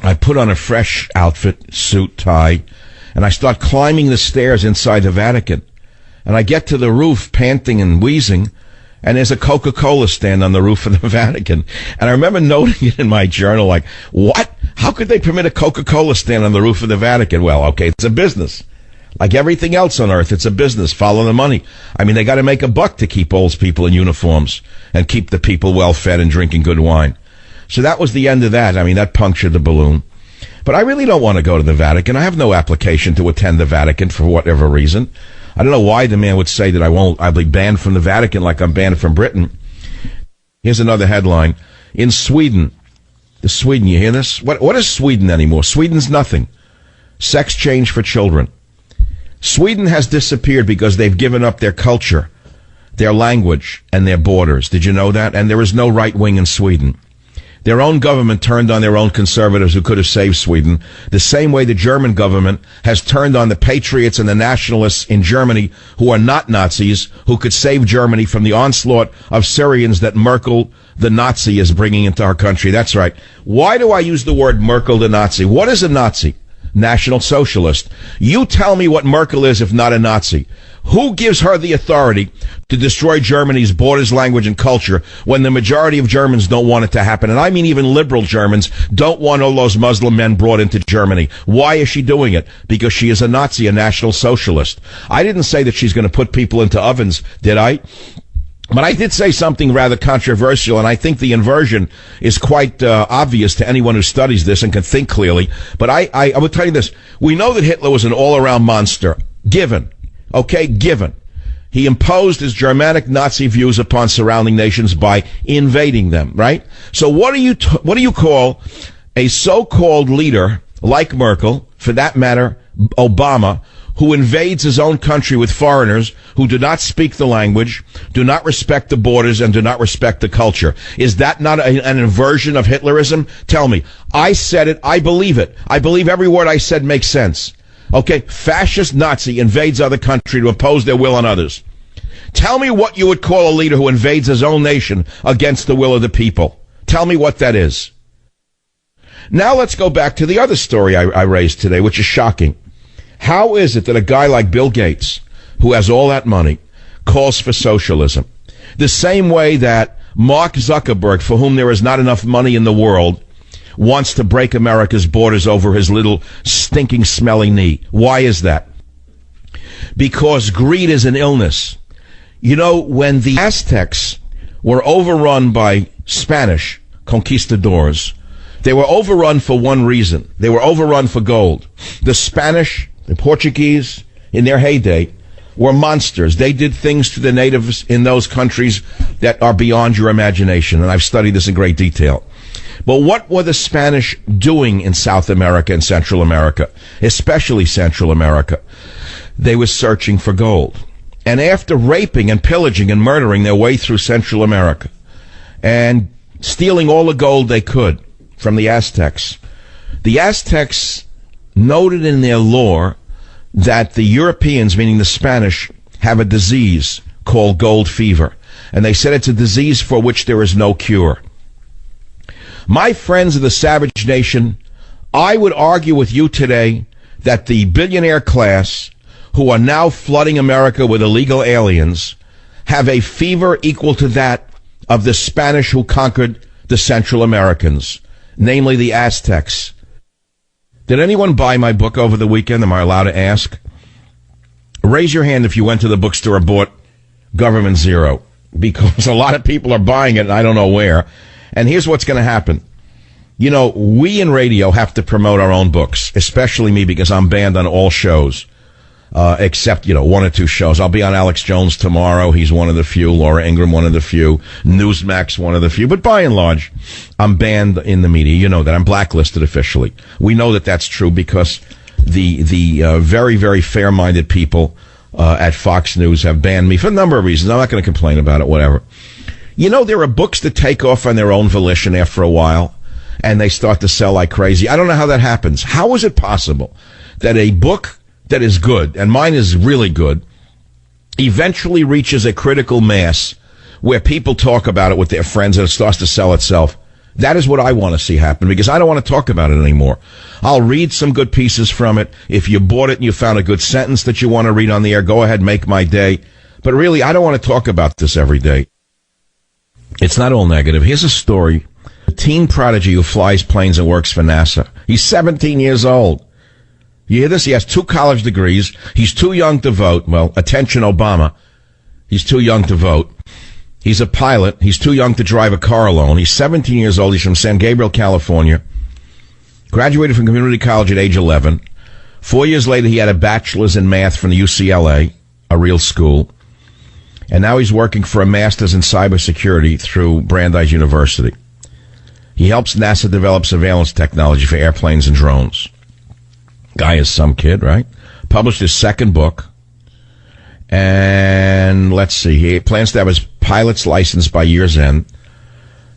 I put on a fresh outfit, suit, tie, and I start climbing the stairs inside the Vatican. And I get to the roof, panting and wheezing, and there's a Coca-Cola stand on the roof of the Vatican. And I remember noting it in my journal, like, what? How could they permit a Coca-Cola stand on the roof of the Vatican? Well, okay, it's a business. Like everything else on earth, it's a business. Follow the money. I mean, they got to make a buck to keep old people in uniforms and keep the people well fed and drinking good wine. So that was the end of that. I mean, that punctured the balloon. But I really don't want to go to the Vatican. I have no application to attend the Vatican for whatever reason. I don't know why the man would say that I'll be banned from the Vatican like I'm banned from Britain. Here's another headline. In Sweden, you hear this? What is Sweden anymore? Sweden's nothing. Sex change for children. Sweden has disappeared because they've given up their culture, their language, and their borders. Did you know that? And there is no right wing in Sweden. Their own government turned on their own conservatives who could have saved Sweden, the same way the German government has turned on the patriots and the nationalists in Germany who are not Nazis, who could save Germany from the onslaught of Syrians that Merkel, the Nazi, is bringing into our country. That's right. Why do I use the word Merkel, the Nazi? What is a Nazi? National Socialist. You tell me what Merkel is if not a Nazi. Who gives her the authority to destroy Germany's borders, language, and culture when the majority of Germans don't want it to happen? And I mean even liberal Germans don't want all those Muslim men brought into Germany. Why is she doing it? Because she is a Nazi, a National Socialist. I didn't say that she's going to put people into ovens, did I? But I did say something rather controversial, and I think the inversion is quite obvious to anyone who studies this and can think clearly. But I will tell you this. We know that Hitler was an all-around monster. Given. He imposed his Germanic Nazi views upon surrounding nations by invading them, right? So what do you call a so-called leader like Merkel, for that matter, Obama, who invades his own country with foreigners who do not speak the language, do not respect the borders, and do not respect the culture? Is that not an inversion of Hitlerism? Tell me. I said it. I believe it. I believe every word I said makes sense. Okay, fascist Nazi invades other country to impose their will on others. Tell me what you would call a leader who invades his own nation against the will of the people. Tell me what that is. Now let's go back to the other story I raised today, which is shocking. How is it that a guy like Bill Gates, who has all that money, calls for socialism? The same way that Mark Zuckerberg, for whom there is not enough money in the world, wants to break America's borders over his little stinking smelly knee. Why is that? Because greed is an illness. You know, when the Aztecs were overrun by Spanish conquistadors, they were overrun for one reason. They were overrun for gold. The Spanish, the Portuguese, in their heyday, were monsters. They did things to the natives in those countries that are beyond your imagination, and I've studied this in great detail. But what were the Spanish doing in South America and Central America, especially Central America? They were searching for gold. And after raping and pillaging and murdering their way through Central America and stealing all the gold they could from the Aztecs noted in their lore that the Europeans, meaning the Spanish, have a disease called gold fever. And they said it's a disease for which there is no cure. My friends of the savage nation, I would argue with you today that the billionaire class who are now flooding America with illegal aliens have a fever equal to that of the Spanish who conquered the Central Americans, namely the Aztecs. Did anyone buy my book over the weekend? Am I allowed to ask? Raise your hand if you went to the bookstore and bought Government Zero, because a lot of people are buying it and I don't know where. And here's what's going to happen. You know, we in radio have to promote our own books, especially me, because I'm banned on all shows, except, one or two shows. I'll be on Alex Jones tomorrow. He's one of the few. Laura Ingraham, one of the few. Newsmax, one of the few. But by and large, I'm banned in the media. You know that. I'm blacklisted officially. We know that that's true because the very, very fair-minded people at Fox News have banned me for a number of reasons. I'm not going to complain about it, whatever. You know, there are books that take off on their own volition after a while, and they start to sell like crazy. I don't know how that happens. How is it possible that a book that is good, and mine is really good, eventually reaches a critical mass where people talk about it with their friends and it starts to sell itself? That is what I want to see happen, because I don't want to talk about it anymore. I'll read some good pieces from it. If you bought it and you found a good sentence that you want to read on the air, go ahead, make my day. But really, I don't want to talk about this every day. It's not all negative. Here's a story. A teen prodigy who flies planes and works for NASA. He's 17 years old. You hear this? He has 2 college degrees. He's too young to vote. Well, attention, Obama. He's too young to vote. He's a pilot. He's too young to drive a car alone. He's 17 years old. He's from San Gabriel, California. Graduated from community college at age 11. 4 years later, he had a bachelor's in math from the UCLA, a real school. And now he's working for a master's in cybersecurity through Brandeis University. He helps NASA develop surveillance technology for airplanes and drones. Guy is some kid, right? Published his second book. And let's see, he plans to have his pilot's license by year's end.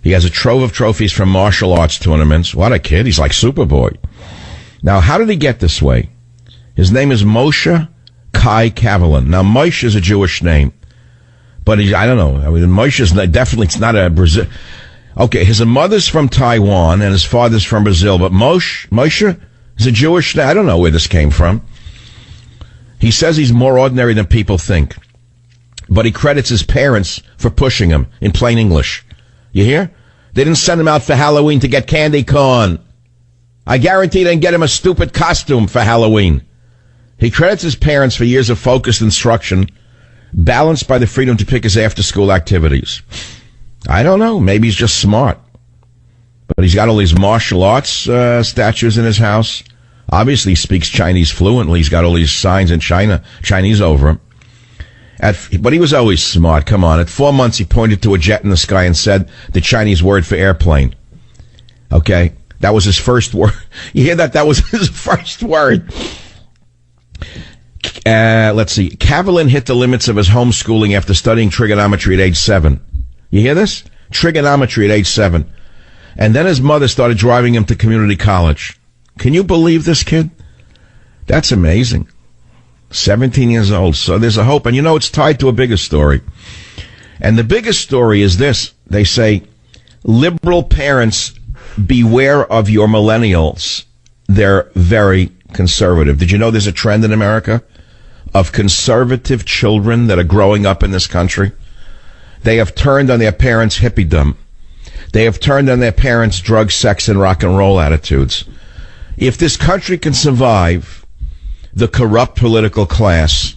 He has a trove of trophies from martial arts tournaments. What a kid. He's like Superboy. Now, how did he get this way? His name is Moshe Kai Kavelin. Now, Moshe is a Jewish name. But I don't know. I mean, Moshe is definitely, it's not a Brazil. Okay, his mother's from Taiwan and his father's from Brazil. But Moshe is a Jewish name. I don't know where this came from. He says he's more ordinary than people think. But he credits his parents for pushing him, in plain English. You hear? They didn't send him out for Halloween to get candy corn. I guarantee they didn't get him a stupid costume for Halloween. He credits his parents for years of focused instruction, balanced by the freedom to pick his after-school activities. I don't know. Maybe he's just smart. But he's got all these martial arts statues in his house. Obviously, he speaks Chinese fluently. He's got all these signs in Chinese over him. But he was always smart. Come on. At 4 months, he pointed to a jet in the sky and said the Chinese word for airplane. Okay? That was his first word. You hear that? That was his first word. Let's see. Kavelin hit the limits of his homeschooling after studying trigonometry at age 7. You hear this? Trigonometry at age 7. And then his mother started driving him to community college. Can you believe this kid? That's amazing. 17 years old. So there's a hope. And you know, it's tied to a bigger story. And the biggest story is this. They say, liberal parents, beware of your millennials. They're very conservative. Did you know there's a trend in America of conservative children that are growing up in this country? They have turned on their parents' hippiedom. They have turned on their parents' drug, sex, and rock and roll attitudes. If this country can survive the corrupt political class,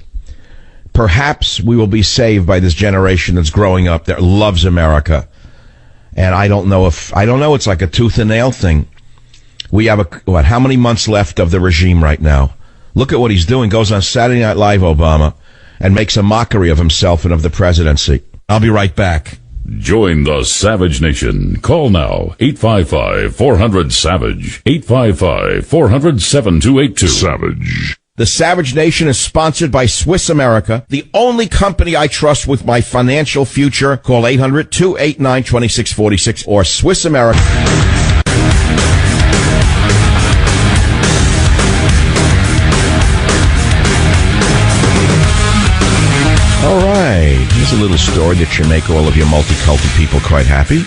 perhaps we will be saved by this generation that's growing up that loves America. And I don't know, it's like a tooth and nail thing. We have how many months left of the regime right now? Look at what he's doing. Goes on Saturday Night Live, Obama, and makes a mockery of himself and of the presidency. I'll be right back. Join the Savage Nation. Call now. 855-400-SAVAGE. 855-400-7282. Savage. The Savage Nation is sponsored by Swiss America, the only company I trust with my financial future. Call 800-289-2646 or Swiss America. All right, here's a little story that should make all of your multicultural people quite happy.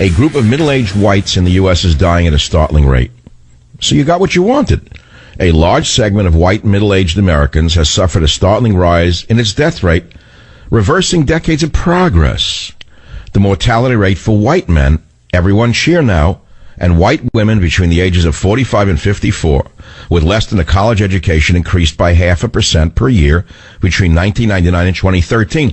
A group of middle-aged whites in the U.S. is dying at a startling rate. So you got what you wanted. A large segment of white middle-aged Americans has suffered a startling rise in its death rate, reversing decades of progress. The mortality rate for white men, everyone cheer now, and white women between the ages of 45 and 54 with less than a college education increased by 0.5% per year between 1999 and 2013.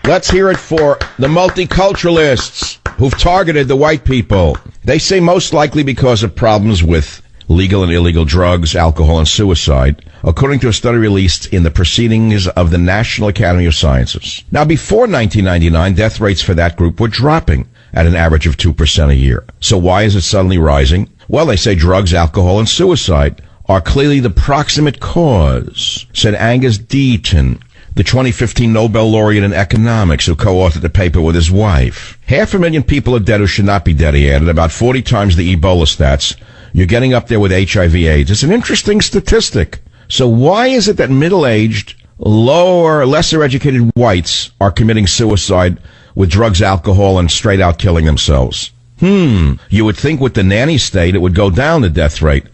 Let's hear it for the multiculturalists who've targeted the white people. They say most likely because of problems with legal and illegal drugs, alcohol, and suicide, according to a study released in the Proceedings of the National Academy of Sciences. Now, before 1999, death rates for that group were dropping at an average of 2% a year. So why is it suddenly rising? Well, they say drugs, alcohol, and suicide are clearly the proximate cause, said Angus Deaton, the 2015 Nobel laureate in economics who co-authored the paper with his wife. 500,000 people are dead who should not be dead, he added, about 40 times the Ebola stats. You're getting up there with HIV/AIDS. It's an interesting statistic. So why is it that middle-aged, lower, lesser-educated whites are committing suicide with drugs, alcohol, and straight out killing themselves? You would think with the nanny state it would go down, the death rate.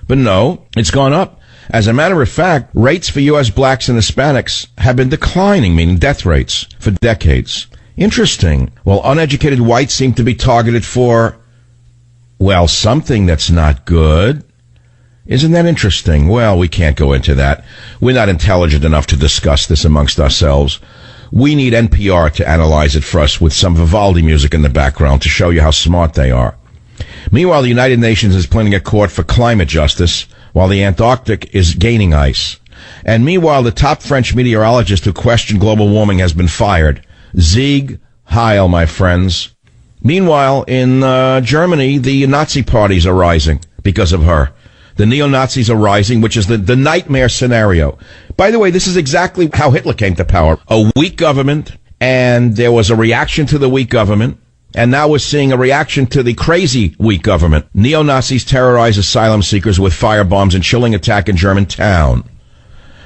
But no, it's gone up. As a matter of fact, rates for U.S. blacks and Hispanics have been declining, meaning death rates, for decades. Interesting. Well, uneducated whites seem to be targeted for, well, something that's not good. Isn't that interesting? Well, we can't go into that. We're not intelligent enough to discuss this amongst ourselves. We need NPR to analyze it for us with some Vivaldi music in the background to show you how smart they are. Meanwhile, the United Nations is planning a court for climate justice, while the Antarctic is gaining ice. And meanwhile, the top French meteorologist who questioned global warming has been fired. Sieg Heil, my friends. Meanwhile, in Germany, the Nazi parties are rising because of her. The neo-Nazis are rising, which is the nightmare scenario. By the way, this is exactly how Hitler came to power. A weak government, and there was a reaction to the weak government. And now we're seeing a reaction to the crazy weak government. Neo-Nazis terrorize asylum seekers with firebombs and chilling attack in Germantown.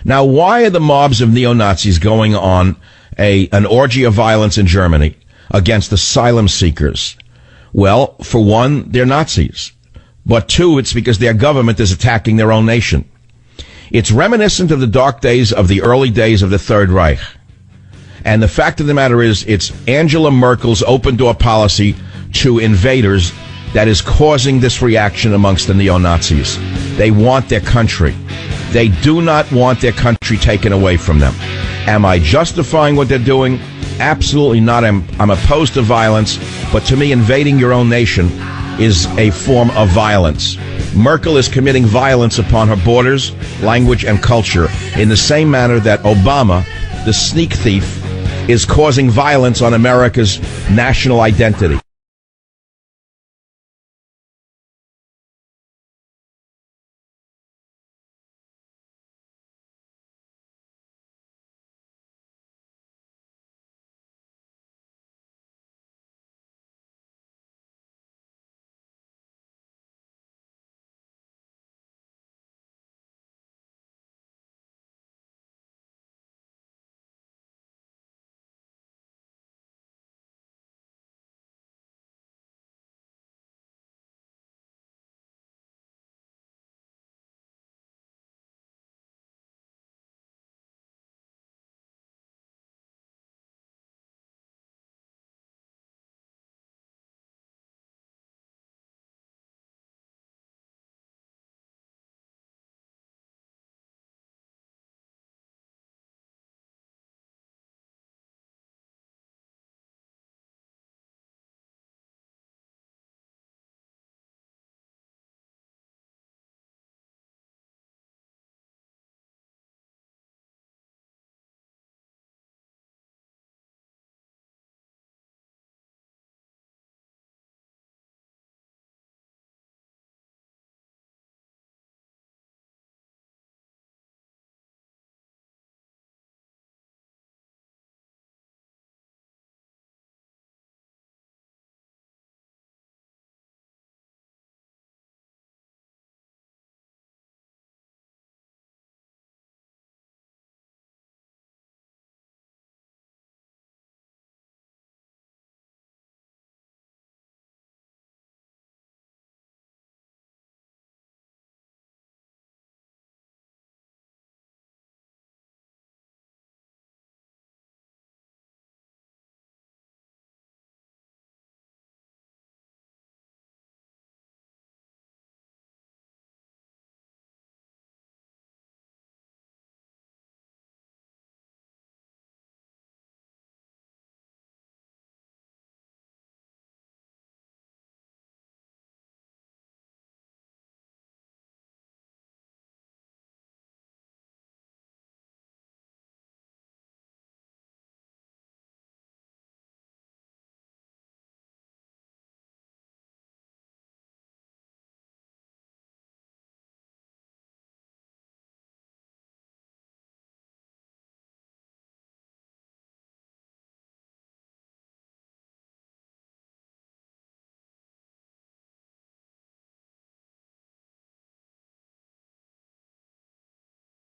Now, why are the mobs of neo-Nazis going on an orgy of violence in Germany against asylum seekers? Well, for one, they're Nazis. But two, it's because their government is attacking their own nation. It's reminiscent of the dark days of the early days of the Third Reich. And the fact of the matter is, it's Angela Merkel's open-door policy to invaders that is causing this reaction amongst the neo-Nazis. They want their country. They do not want their country taken away from them. Am I justifying what they're doing? Absolutely not. I'm opposed to violence, but to me, invading your own nation is a form of violence. Merkel is committing violence upon her borders, language, and culture in the same manner that Obama, the sneak thief, is causing violence on America's national identity.